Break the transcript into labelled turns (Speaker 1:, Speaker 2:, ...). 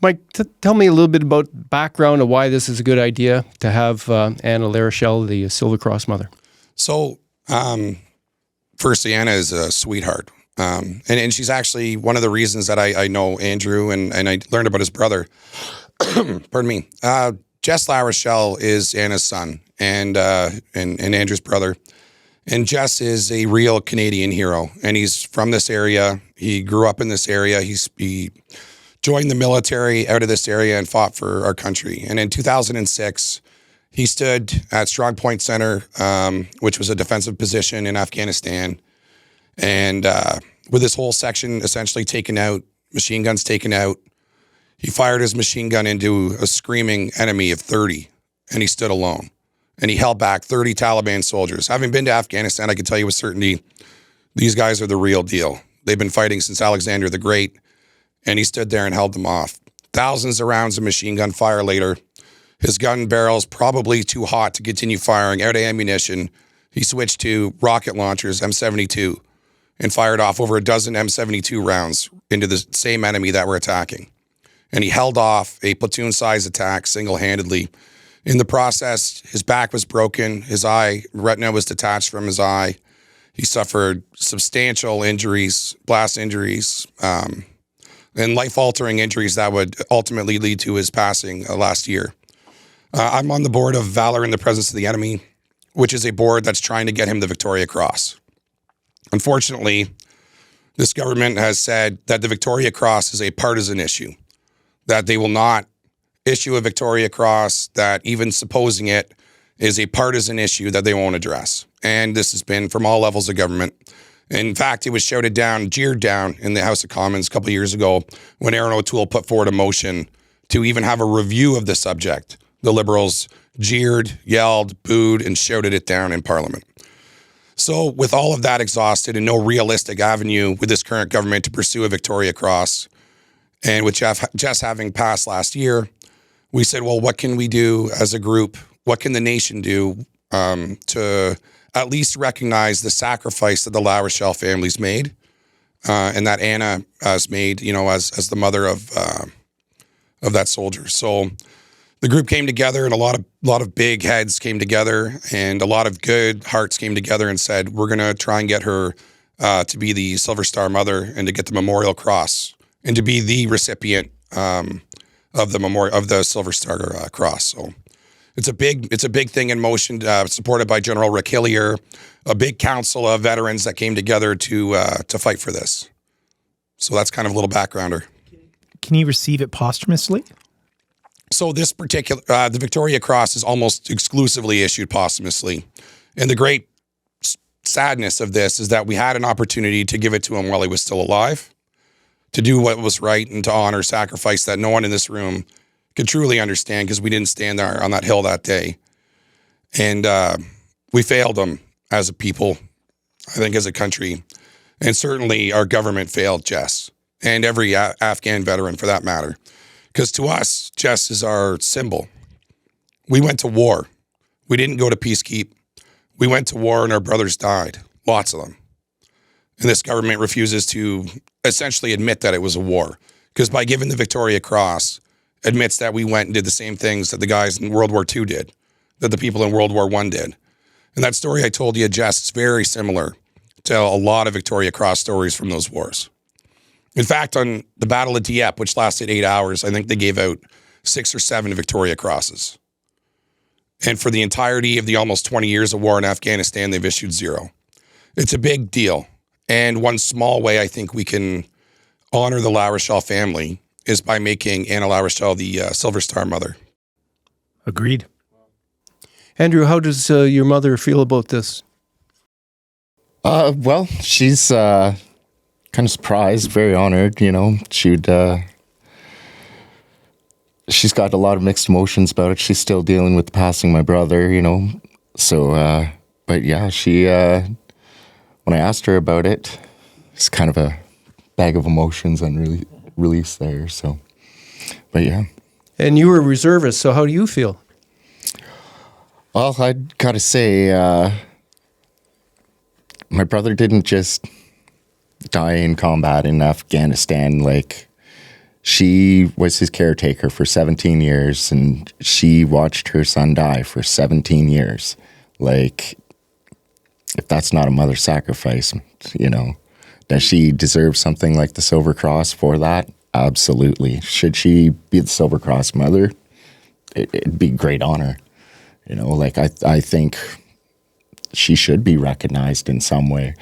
Speaker 1: Mike, tell me a little bit about background of why this is a good idea to have Anna Larochelle, the Silver Cross mother.
Speaker 2: So, firstly, Anna is a sweetheart. And she's actually one of the reasons that I know Andrew and I learned about his brother. Pardon me. Jess Larochelle is Anna's son and Andrew's brother. And Jess is a real Canadian hero, and he's from this area. He grew up in this area. He joined the military out of this area and fought for our country. And in 2006, he stood at Strong Point Center, which was a defensive position in Afghanistan. And with this whole section essentially taken out, machine guns taken out, he fired his machine gun into a screaming enemy of 30, and he stood alone. And he held back 30 Taliban soldiers. Having been to Afghanistan, I can tell you with certainty, these guys are the real deal. They've been fighting since Alexander the Great, and he stood there and held them off. Thousands of rounds of machine gun fire later, his gun barrels probably too hot to continue firing, out of ammunition. He switched to rocket launchers, M72, and fired off over a dozen M72 rounds into the same enemy that were attacking. And he held off a platoon-sized attack single-handedly. In the process, his back was broken, his retina was detached from his eye. He suffered substantial injuries, blast injuries, and life-altering injuries that would ultimately lead to his passing last year. I'm on the board of Valour in the Presence of the Enemy, which is a board that's trying to get him the Victoria Cross. Unfortunately, this government has said that the Victoria Cross is a partisan issue, that they will not issue a Victoria Cross, that even supposing it is a partisan issue that they won't address. And this has been from all levels of government. In fact, it was shouted down, jeered down in the House of Commons a couple of years ago when Aaron O'Toole put forward a motion to even have a review of the subject. The Liberals jeered, yelled, booed, and shouted it down in Parliament. So with all of that exhausted and no realistic avenue with this current government to pursue a Victoria Cross, and with Jess having passed last year, we said, well, what can we do as a group? What can the nation do to at least recognize the sacrifice that the Larochelle family's made and that Anna has made, as the mother of that soldier. So the group came together, and a lot of big heads came together, and a lot of good hearts came together and said, we're going to try and get her to be the Silver Star Mother and to get the Memorial Cross and to be the recipient of the Silver Star Cross. So it's a big thing in motion, supported by General Rick Hillier, a big council of veterans that came together to fight for this. So that's kind of a little backgrounder.
Speaker 3: Can he receive it posthumously?
Speaker 2: So this particular, the Victoria Cross is almost exclusively issued posthumously. And the great sadness of this is that we had an opportunity to give it to him while he was still alive, to do what was right and to honor sacrifice that no one in this room could truly understand because we didn't stand there on that hill that day. And we failed him as a people, I think as a country. And certainly our government failed Jess and every Afghan veteran for that matter. Because to us, Jess is our symbol. We went to war. We didn't go to peacekeep. We went to war and our brothers died, lots of them. And this government refuses to essentially admit that it was a war. Because by giving the Victoria Cross, admits that we went and did the same things that the guys in World War II did, that the people in World War I did. And that story I told you, Jess, is very similar to a lot of Victoria Cross stories from those wars. In fact, on the Battle of Dieppe, which lasted 8 hours, I think they gave out 6 or 7 Victoria Crosses. And for the entirety of the almost 20 years of war in Afghanistan, they've issued 0. It's a big deal. And one small way I think we can honor the Larochelle family is by making Anna Larochelle the Silver Star Mother.
Speaker 3: Agreed.
Speaker 1: Andrew, how does your mother feel about this?
Speaker 4: Well, she's kind of surprised, very honored, she's got a lot of mixed emotions about it. She's still dealing with passing my brother, so, but yeah, she, when I asked her about it, it's kind of a bag of emotions and release there, so, but yeah.
Speaker 1: And you were a reservist, so how do you feel?
Speaker 4: Well, I'd gotta say, my brother didn't just die in combat in Afghanistan. Like, She was his caretaker for 17 years, and she watched her son die for 17 years. Like, if that's not a mother sacrifice, you know, does she deserve something like the Silver Cross for that? Absolutely. Should she be the Silver Cross mother? It'd be great honor. You know, like I think she should be recognized in some way.